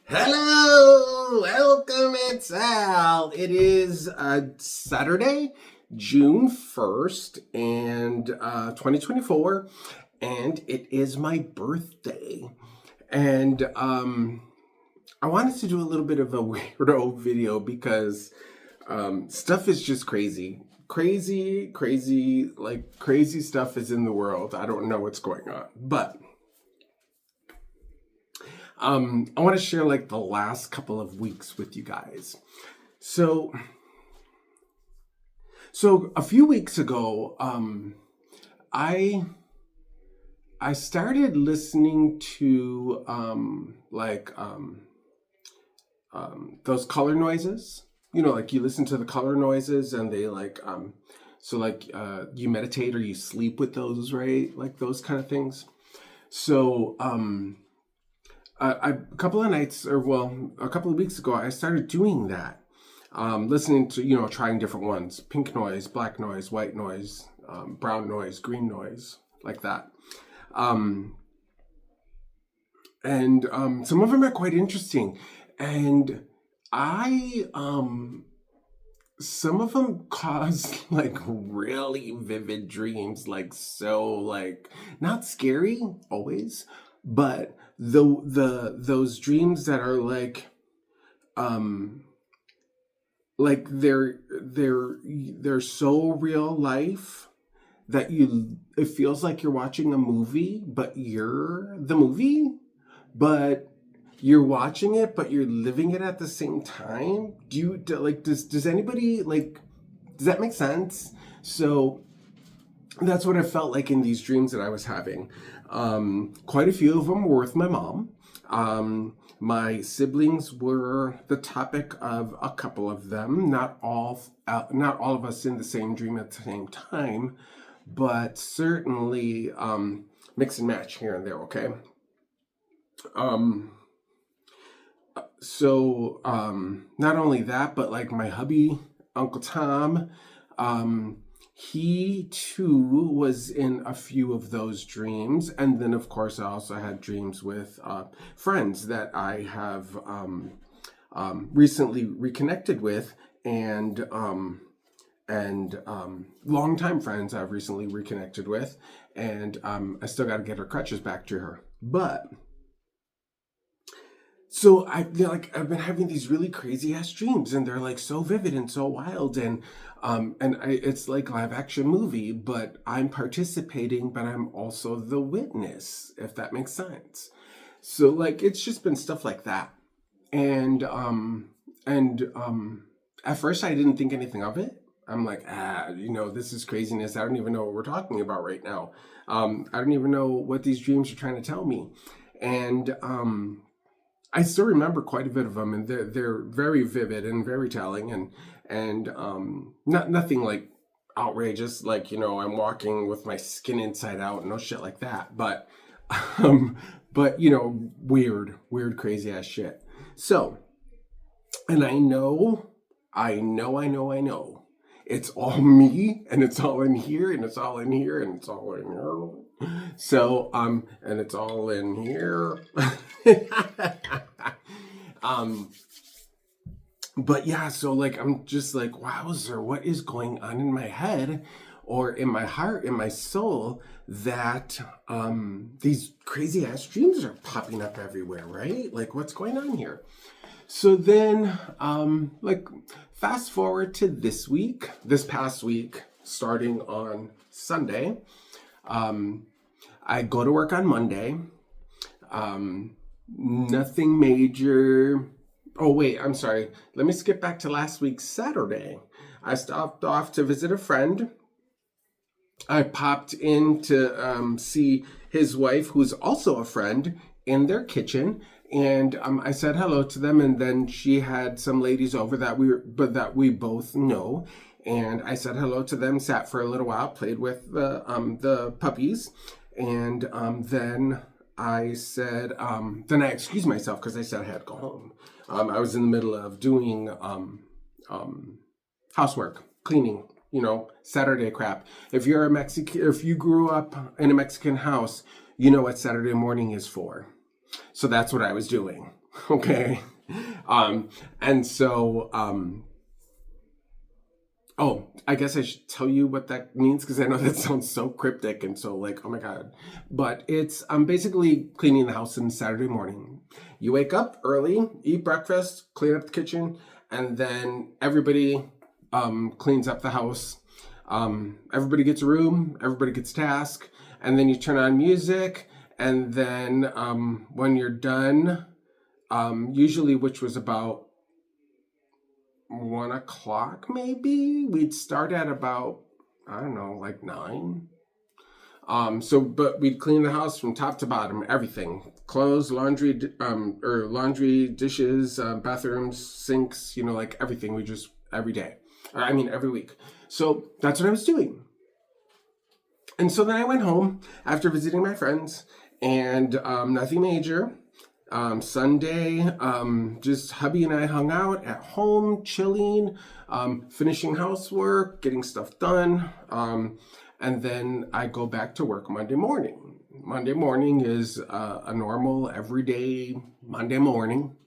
Hello, welcome, it's Al. It is Saturday, June 1st, and 2024, and it is my birthday. And I wanted to do a little bit of a weirdo video because stuff is just crazy. Crazy stuff is in the world. I don't know what's going on, but I want to share like the last couple of weeks with you guys. So a few weeks ago, I started listening to those color noises. You know, like you listen to the color noises and they you meditate or you sleep with those, right? Like those kind of things. So a couple of a couple of weeks ago, I started doing that. Listening to, trying different ones: pink noise, black noise, white noise, brown noise, green noise, like that. And some of them are quite interesting. And some of them cause like really vivid dreams, not scary always, but those dreams that are they're so real life that it feels like you're watching a movie, but you're the movie, but you're watching it, but you're living it at the same time. Does anybody does that make sense? So that's what I felt like in these dreams that I was having. Quite a few of them were with my mom. My siblings were the topic of a couple of them. Not all of us in the same dream at the same time, but certainly mix and match here and there. Okay. So not only that, but like my hubby, Uncle Tom, he too was in a few of those dreams. And then of course I also had dreams with friends that I have recently reconnected with, and longtime friends I've recently reconnected with, and I still got to get her crutches back to her. But so I've been having these really crazy ass dreams, and they're like so vivid and so wild, and it's like live action movie, but I'm participating, but I'm also the witness, if that makes sense. So like it's just been stuff like that, and at first I didn't think anything of it. I'm like, this is craziness. I don't even know what we're talking about right now. I don't even know what these dreams are trying to tell me, and I still remember quite a bit of them, and they're very vivid and very telling, and nothing like outrageous, like I'm walking with my skin inside out, no shit like that, but weird crazy ass shit. So, and I know it's all me, and it's all in here, and it's all in here, and it's all in here. So, and it's all in here. But yeah, so like, I'm just like, wowzer, what is going on in my head or in my heart, in my soul, that, these crazy ass dreams are popping up everywhere, right? Like, what's going on here? So then, fast forward to this past week, starting on Sunday. I go to work on Monday. Nothing major. Oh, wait, I'm sorry. Let me skip back to last week, Saturday. I stopped off to visit a friend. I popped in to see his wife, who's also a friend, in their kitchen. And I said hello to them, and then she had some ladies over that we both know. And I said hello to them, sat for a little while, played with the puppies, and then I said, then I excused myself because I said I had to go home. I was in the middle of doing housework, cleaning, Saturday crap. If you grew up in a Mexican house, you know what Saturday morning is for. So that's what I was doing. Okay. And so, oh, I guess I should tell you what that means because I know that sounds so cryptic and so like, oh my God. But it's basically cleaning the house on Saturday morning. You wake up early, eat breakfast, clean up the kitchen, and then everybody cleans up the house. Everybody gets a room, everybody gets a task, and then you turn on music. And then when you're done, usually, which was about 1 o'clock, maybe we'd start at about, I don't know, like 9. But we'd clean the house from top to bottom, everything: clothes, laundry, or laundry, dishes, bathrooms, sinks, like everything. We just every day, or I mean every week. So that's what I was doing. And so then I went home after visiting my friends, and nothing major. Sunday, just hubby and I hung out at home, chilling, finishing housework, getting stuff done. And then I go back to work Monday morning. Monday morning is a normal, everyday Monday morning.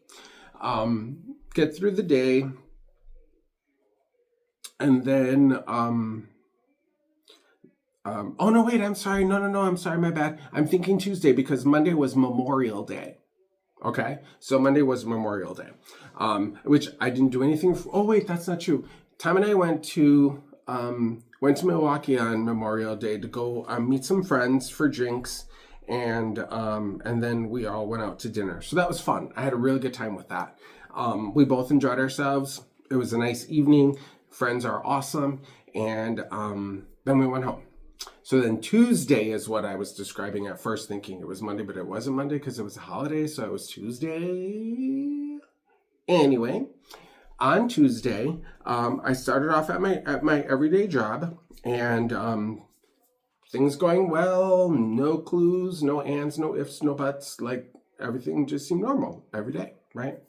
Get through the day. And then, oh no, wait, I'm sorry. No, I'm sorry, my bad. I'm thinking Tuesday because Monday was Memorial Day. Okay, so Monday was Memorial Day, which I didn't do anything for. Oh wait, that's not true. Tom and I went to Milwaukee on Memorial Day to go meet some friends for drinks, and then we all went out to dinner. So that was fun. I had a really good time with that. We both enjoyed ourselves. It was a nice evening. Friends are awesome, and then we went home. So then Tuesday is what I was describing at first, thinking it was Monday, but it wasn't Monday because it was a holiday, so it was Tuesday. Anyway, on Tuesday, I started off at my everyday job, and things going well. No clues, no ands, no ifs, no buts. Like everything just seemed normal every day, right?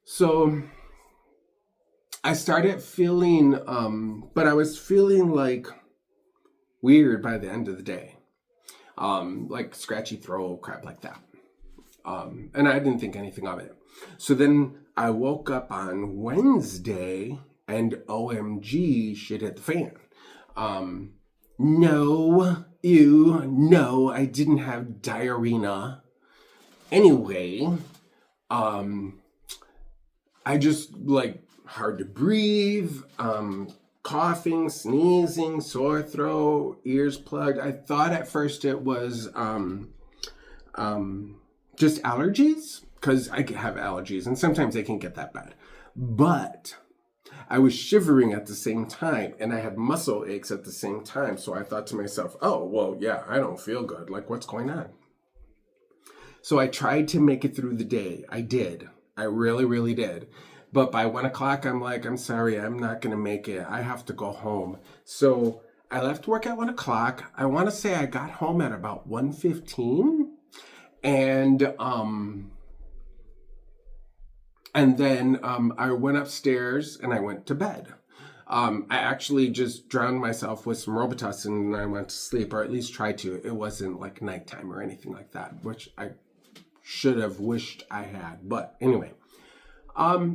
So I started feeling, but I was feeling like weird by the end of the day, like scratchy throat, crap like that, and I didn't think anything of it. So then I woke up on Wednesday and OMG, shit hit the fan. No, I didn't have diarrhea. Anyway, I just like hard to breathe, coughing, sneezing, sore throat, ears plugged. I thought at first it was just allergies, because I have allergies and sometimes they can get that bad. But I was shivering at the same time and I had muscle aches at the same time. So I thought to myself, oh, well, yeah, I don't feel good. Like, what's going on? So I tried to make it through the day. I did. I really, really did. But by 1 o'clock, I'm like, I'm sorry, I'm not going to make it. I have to go home. So I left work at 1 o'clock. I want to say I got home at about 1:15. And then I went upstairs and I went to bed. I actually just drowned myself with some Robitussin and I went to sleep, or at least tried to. It wasn't like nighttime or anything like that, which I should have wished I had. But anyway.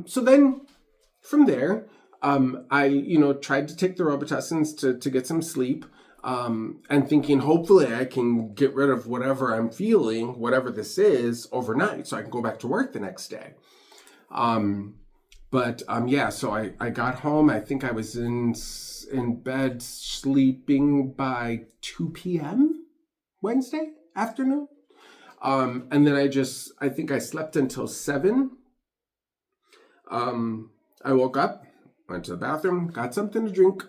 So then from there, I, tried to take the Robitussin to get some sleep, and thinking hopefully I can get rid of whatever I'm feeling, whatever this is, overnight so I can go back to work the next day. Yeah, so I got home. I think I was in bed sleeping by 2 p.m. Wednesday afternoon. And then I think I slept until 7. I woke up, went to the bathroom, got something to drink,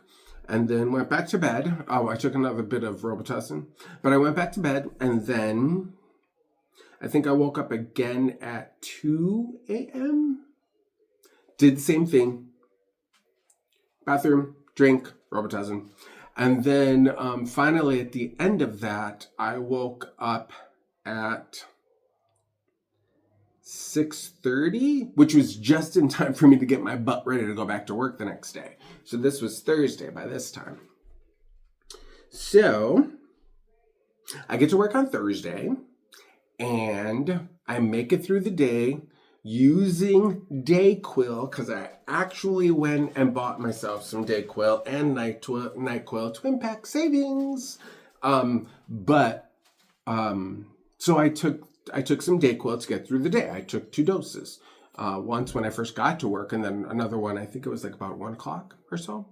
and then went back to bed. Oh, I took another bit of Robitussin, but I went back to bed, and then I think I woke up again at 2 a.m. Did the same thing. Bathroom, drink, Robitussin. And then finally at the end of that, I woke up at 6:30, which was just in time for me to get my butt ready to go back to work the next day. So this was Thursday by this time. So I get to work on Thursday, and I make it through the day using Dayquil, because I actually went and bought myself some Dayquil and NyQuil Twin Pack savings. But so I took some Dayquil to get through the day. I took 2 doses. Once when I first got to work, and then another one, I think it was like about 1 o'clock or so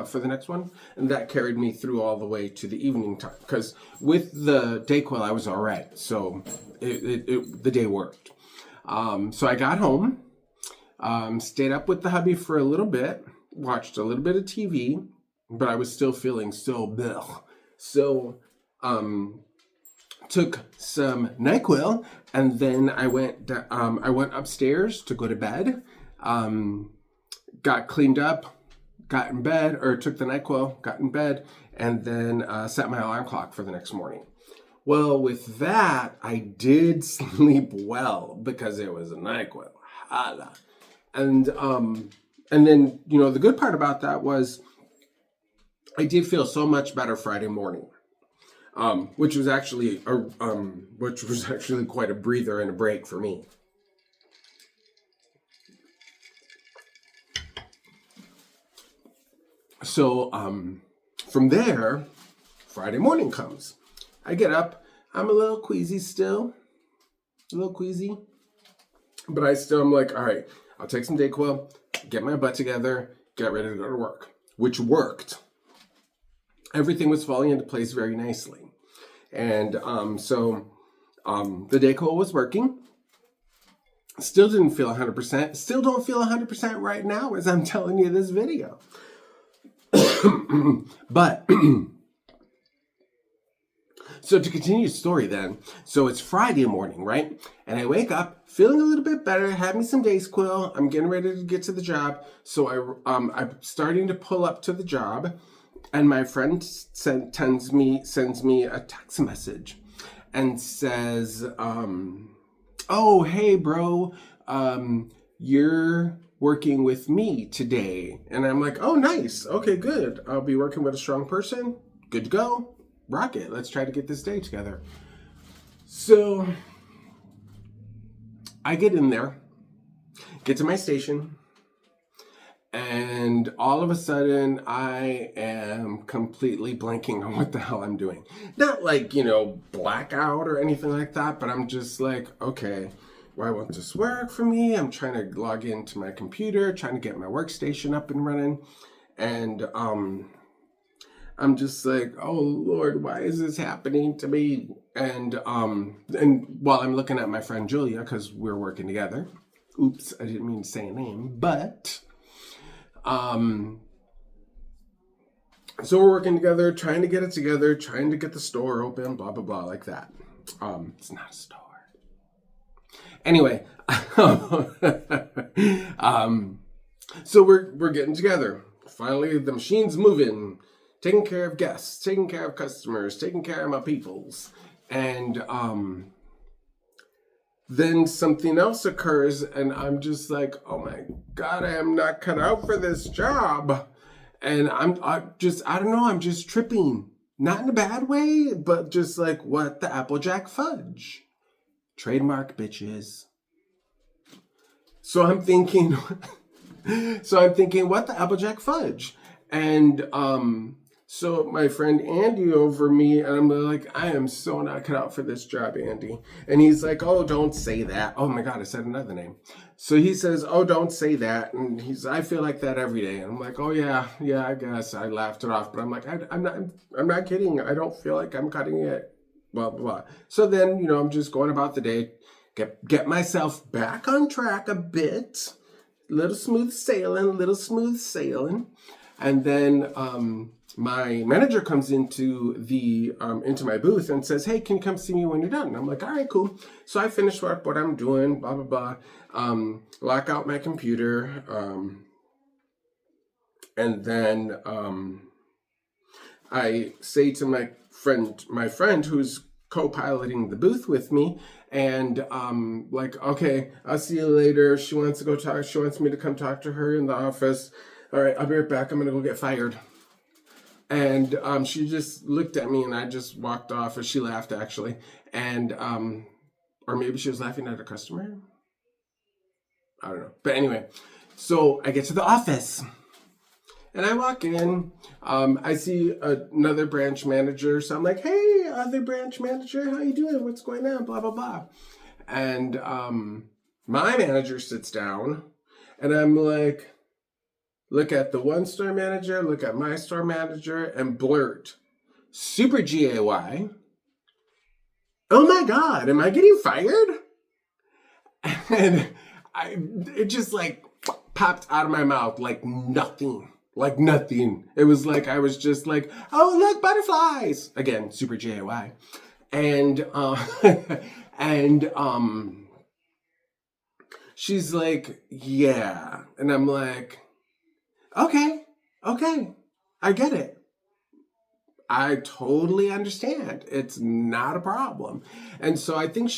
for the next one. And that carried me through all the way to the evening time. Because with the Dayquil, I was all right. So the day worked. So I got home, stayed up with the hubby for a little bit, watched a little bit of TV, but I was still feeling so bleh. So, took some NyQuil, and then I went upstairs to go to bed, got cleaned up, got in bed, or took the NyQuil, got in bed, and then set my alarm clock for the next morning. Well, with that, I did sleep well because it was a NyQuil. Holla. And then, the good part about that was I did feel so much better Friday morning. Which was actually quite a breather and a break for me. So from there, Friday morning comes. I get up. I'm a little queasy still, but I'm like, all right, I'll take some Dayquil, get my butt together, get ready to go to work, which worked. Everything was falling into place very nicely. And so the Dayquil was working. Still didn't feel 100%. Still don't feel 100% right now as I'm telling you this video. But, so to continue the story then, so it's Friday morning, right? And I wake up feeling a little bit better, had me some Dayquil. I'm getting ready to get to the job. So I'm starting to pull up to the job. And my friend sends me a text message and says, oh, hey, bro, you're working with me today. And I'm like, oh, nice. Okay, good. I'll be working with a strong person. Good to go. Rock it. Let's try to get this day together. So I get in there, get to my station, and all of a sudden, I am completely blanking on what the hell I'm doing. Not like, blackout or anything like that, but I'm just like, okay, why won't this work for me? I'm trying to log into my computer, trying to get my workstation up and running. And I'm just like, oh, Lord, why is this happening to me? And while I'm looking at my friend Julia, because we're working together. Oops, I didn't mean to say a name, but... So we're working together, trying to get it together, trying to get the store open, blah, blah, blah, like that. It's not a store. Anyway, so we're getting together. Finally, the machine's moving, taking care of guests, taking care of customers, taking care of my peoples. And, then something else occurs, and I'm just like, oh my God, I am not cut out for this job. And I don't know, I'm just tripping. Not in a bad way, but just like, what the Applejack fudge? Trademark, bitches. So I'm thinking, what the Applejack fudge? And so my friend Andy over me, and I'm like, I am so not cut out for this job, Andy. And he's like, oh, don't say that. Oh my God, I said another name. So he says, oh, don't say that. And I feel like that every day. And I'm like, oh yeah, I guess. I laughed it off, but I'm like, I'm not kidding. I don't feel like I'm cutting it. Blah, blah, blah. So then, I'm just going about the day, get myself back on track a bit. Little smooth sailing. And then, my manager comes into my booth and says, hey, can you come see me when you're done? And I'm like, all right, cool. So I finish what I'm doing, blah, blah, blah. Lock out my computer. And then I say to my friend who's co-piloting the booth with me, and like, okay, I'll see you later. She wants to go talk. She wants me to come talk to her in the office. All right, I'll be right back. I'm going to go get fired. And she just looked at me, and I just walked off, or she laughed, actually. And Or maybe she was laughing at a customer. I don't know. But anyway, so I get to the office and I walk in. I see another branch manager. So I'm like, hey, other branch manager, how you doing? What's going on? Blah, blah, blah. And my manager sits down and I'm like, look at the one store manager, look at my store manager, and blurt, super GAY. Oh my God, am I getting fired? And it just like popped out of my mouth like nothing. Like nothing. It was like I was just like, oh look, butterflies. Again, super GAY. And and she's like, yeah. And I'm like, okay, I get it. I totally understand. It's not a problem. And so I think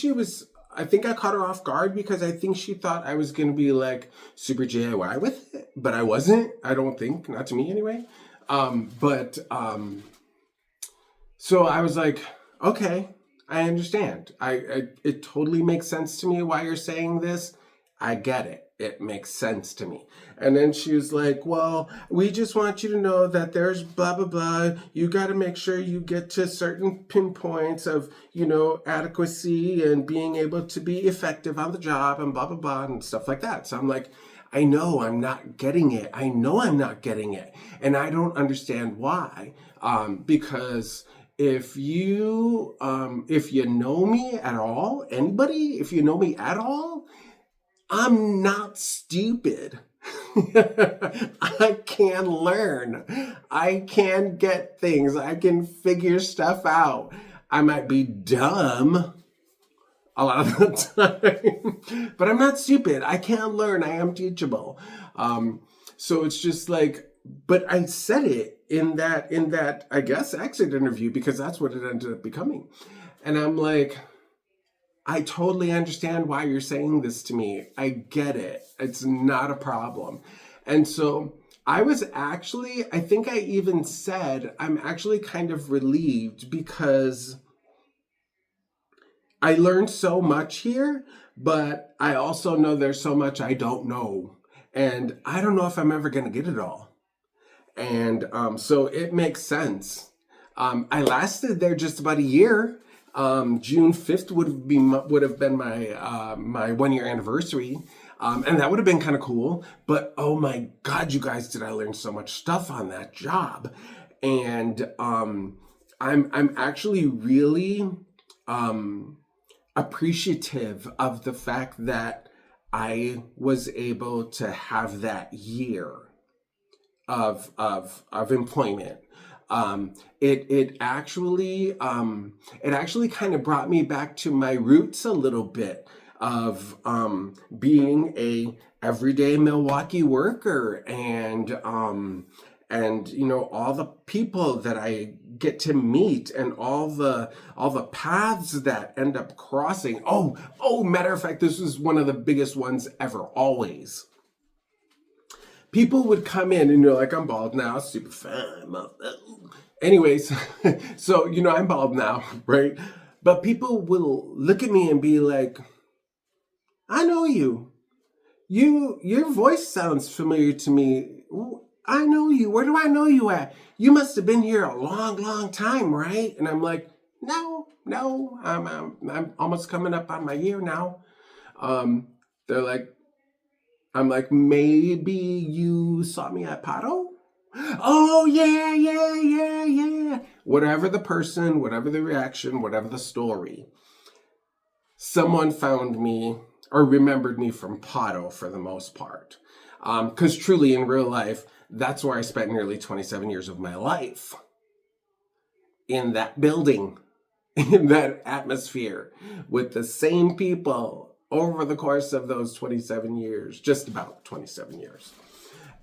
I caught her off guard because I think she thought I was going to be like super JIY with it, but I wasn't. I don't think, not to me anyway. So I was like, okay, I understand. It totally makes sense to me why you're saying this. I get it. It makes sense to me. And then she was like, well, we just want you to know that there's blah, blah, blah. You got to make sure you get to certain pinpoints of, adequacy and being able to be effective on the job and blah, blah, blah and stuff like that. So I'm like, I know I'm not getting it. I know I'm not getting it. And I don't understand why. Because if you know me at all, anybody, if you know me at all, I'm not stupid. I can learn. I can get things. I can figure stuff out. I might be dumb a lot of the time, but I'm not stupid. I can learn. I am teachable. So it's just like, but I said it in that, I guess, exit interview because that's what it ended up becoming. And I'm like, I totally understand why you're saying this to me. I get it. It's not a problem. And so I think I even said, I'm actually kind of relieved because I learned so much here, but I also know there's so much I don't know. And I don't know if I'm ever going to get it all. And so it makes sense. I lasted there just about a year. June 5th would have been my my 1-year anniversary. And that would have been kind of cool. But oh my God, you guys, did I learn so much stuff on that job. And I'm actually really appreciative of the fact that I was able to have that year of employment. It actually kind of brought me back to my roots a little bit of being a everyday Milwaukee worker and all the people that I get to meet and all the paths that end up crossing. Oh, matter of fact, this was one of the biggest ones ever, always. People would come in and you're like, I'm bald now, super fine. Anyways, so, I'm bald now, right? But people will look at me and be like, I know you. Your voice sounds familiar to me. I know you. Where do I know you at? You must have been here a long, long time, right? And I'm like, no, I'm almost coming up on my year now. They're like, I'm like, maybe you saw me at Pato? Oh, yeah. Whatever the person, whatever the reaction, whatever the story, someone found me or remembered me from Pato for the most part. Because truly, in real life, that's where I spent nearly 27 years of my life. In that building, in that atmosphere, with the same people over the course of those 27 years, just about 27 years.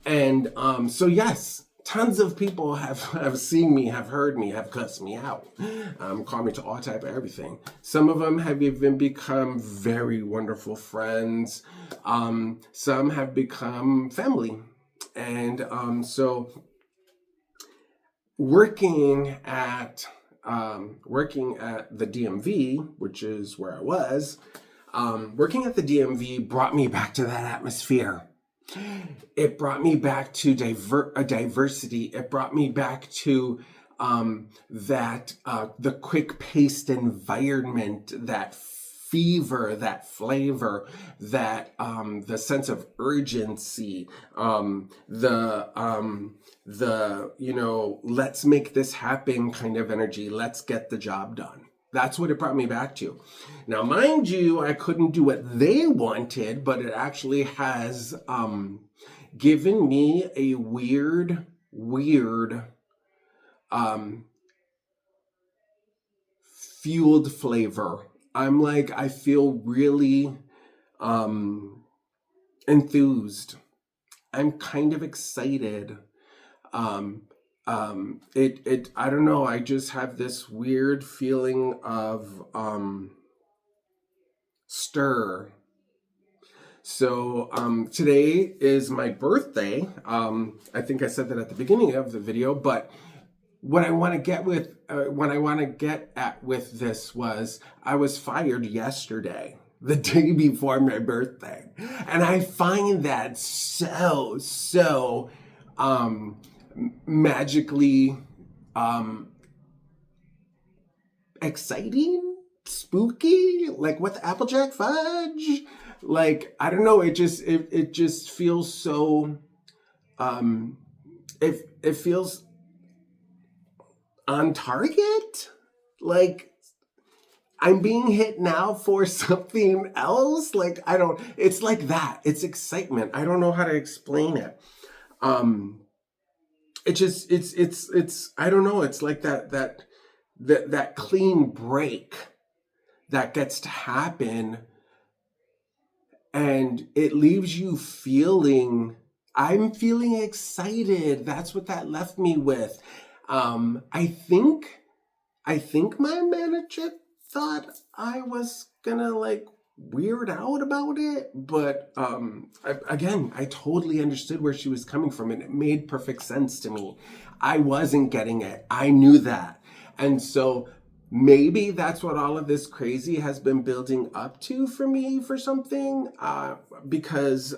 And so yes, tons of people have seen me, have heard me, have cussed me out, called me to all type of everything. Some of them have even become very wonderful friends. Some have become family. And so working at working at the DMV, which is where I was, working at the DMV brought me back to that atmosphere. It brought me back to diversity. It brought me back to the quick-paced environment, that fever, that flavor, that the sense of urgency, the let's make this happen kind of energy. Let's get the job done. That's what it brought me back to. Now, mind you, I couldn't do what they wanted, but it actually has given me a weird fueled flavor. I feel really enthused. I'm kind of excited. I don't know, I just have this weird feeling of stir. So today is my birthday. I think I said that at the beginning of the video, but what I want to get at with this was I was fired yesterday, the day before my birthday, and I find that so magically exciting, spooky, like with Applejack fudge. Like, I don't know, it just feels so it feels on target. Like I'm being hit now for something else. Like it's like that. It's excitement. I don't know how to explain it. It's I don't know, it's like that clean break that gets to happen, and it leaves you I'm feeling excited. That's what that left me with. I think my manager thought I was gonna weird out about it, but I totally understood where she was coming from, and it made perfect sense to me. I wasn't getting it. I knew that. And so maybe that's what all of this crazy has been building up to for me for something, because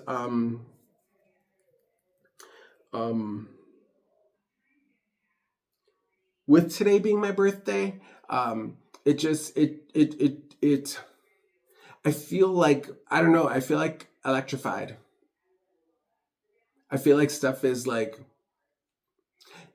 with today being my birthday, I feel like, I don't know, I feel like electrified. I feel like stuff is like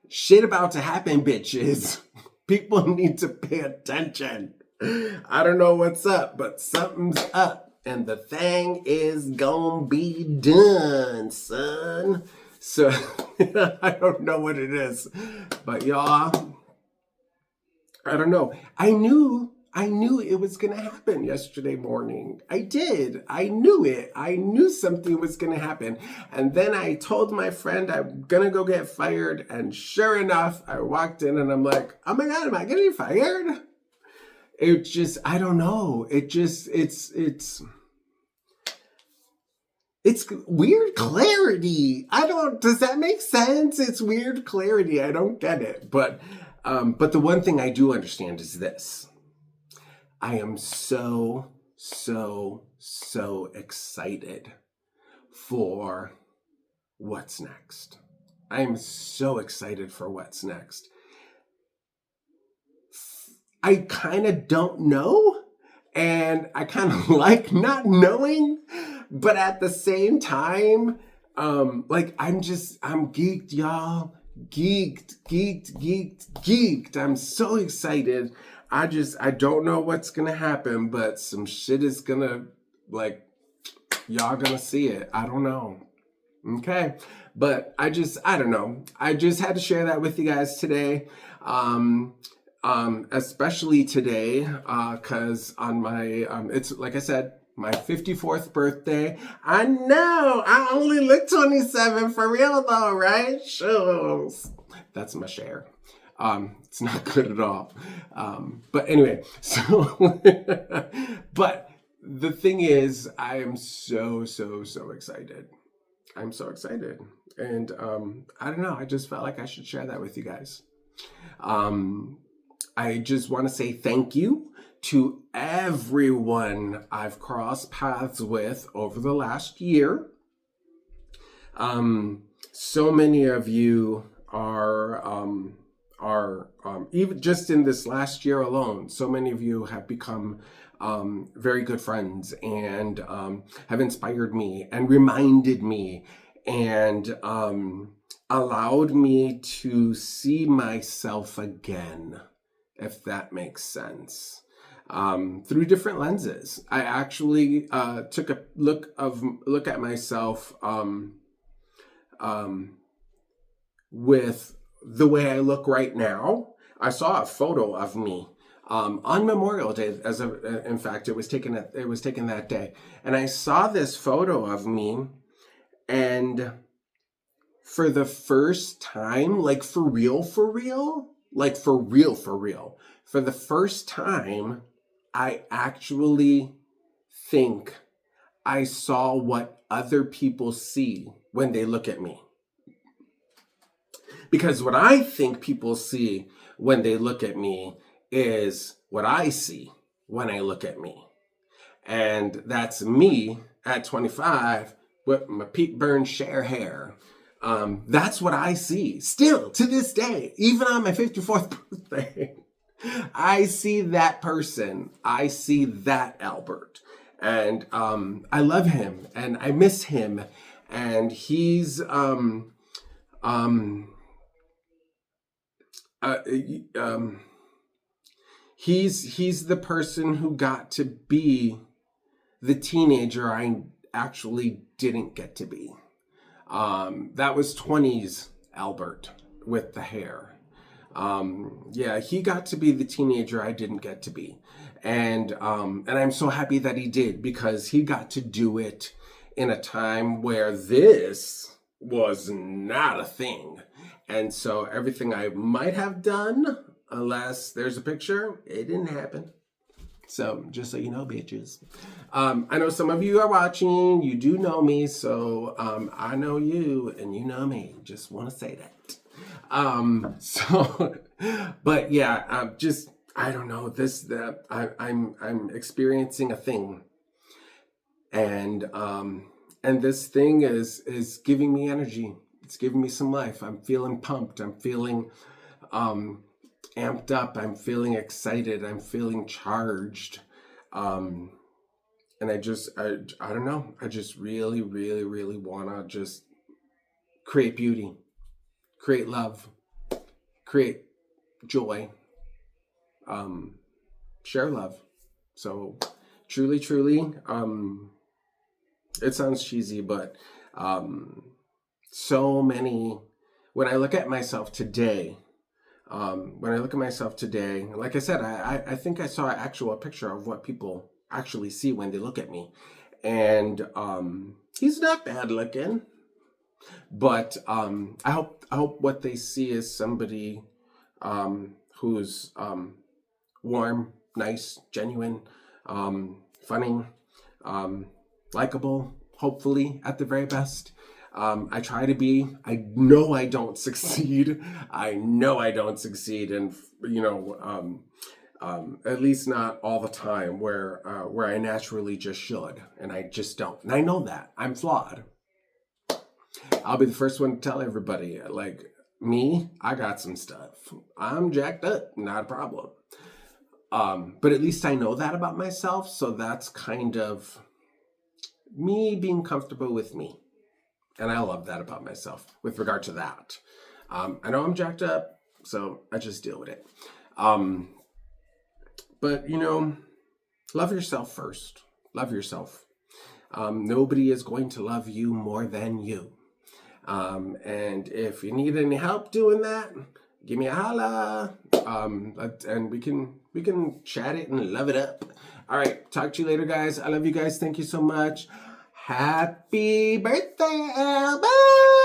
shit about to happen, bitches. People need to pay attention. I don't know what's up, but something's up, and the thing is gonna be done, son. So I don't know what it is, but y'all, I don't know. I knew it was going to happen yesterday morning. I did. I knew it. I knew something was going to happen. And then I told my friend I'm going to go get fired. And sure enough, I walked in and I'm like, oh my God, am I getting fired? It just, I don't know. It's weird clarity. Does that make sense? It's weird clarity. I don't get it. But the one thing I do understand is this. I am so excited for what's next. I am so excited for what's next. I kind of don't know, and I kind of like not knowing, but at the same time, I'm geeked, y'all. Geeked. I'm so excited. I don't know what's gonna happen, but some shit is gonna, y'all gonna see it. I don't know. Okay. But I don't know. I just had to share that with you guys today. Especially today, cause on my, it's like I said, my 54th birthday. I know, I only look 27 for real though, right? Shucks. That's my share. It's not good at all. But anyway, so, but the thing is, I am so excited. I'm so excited. And, I don't know, I just felt like I should share that with you guys. I just want to say thank you to everyone I've crossed paths with over the last year. So many of you are even just in this last year alone, so many of you have become very good friends and have inspired me and reminded me and allowed me to see myself again, if that makes sense, through different lenses. I actually took a look at myself with the way I look right now. I saw a photo of me on Memorial Day. In fact, it was taken that day, and I saw this photo of me, and for the first time, like for real, like for real, for the first time, I actually think I saw what other people see when they look at me. Because what I think people see when they look at me is what I see when I look at me. And that's me at 25 with my Pete Burns Cher hair. That's what I see still to this day, even on my 54th birthday. I see that person. I see that Albert. And I love him and I miss him. And he's he's the person who got to be the teenager I actually didn't get to be. That was 20s Albert with the hair. Yeah, he got to be the teenager I didn't get to be. And I'm so happy that he did, because he got to do it in a time where this was not a thing. And so everything I might have done, unless there's a picture, it didn't happen. So just so you know, bitches. I know some of you are watching. You do know me, so I know you and you know me. Just want to say that. But yeah, just I don't know I'm experiencing a thing, and this thing is giving me energy. It's giving me some life. I'm feeling pumped. I'm feeling amped up. I'm feeling excited. I'm feeling charged. And I don't know. I just really, really, really want to just create beauty, create love, create joy, share love. So truly, truly, it sounds cheesy, but so many, when I look at myself today, like I said, I think I saw a picture of what people actually see when they look at me. And he's not bad looking, but I hope what they see is somebody who's warm, nice, genuine, funny, likable, hopefully at the very best. I try to be. I know I don't succeed. And at least not all the time where I naturally just should, and I just don't. And I know that I'm flawed. I'll be the first one to tell everybody, like me, I got some stuff. I'm jacked up, not a problem. But at least I know that about myself, so that's kind of me being comfortable with me. And I love that about myself with regard to that. I know I'm jacked up, so I just deal with it. But, love yourself first. Love yourself. Nobody is going to love you more than you. And if you need any help doing that, give me a holla. And we can chat it and love it up. All right. Talk to you later, guys. I love you guys. Thank you so much. Happy birthday, Albert!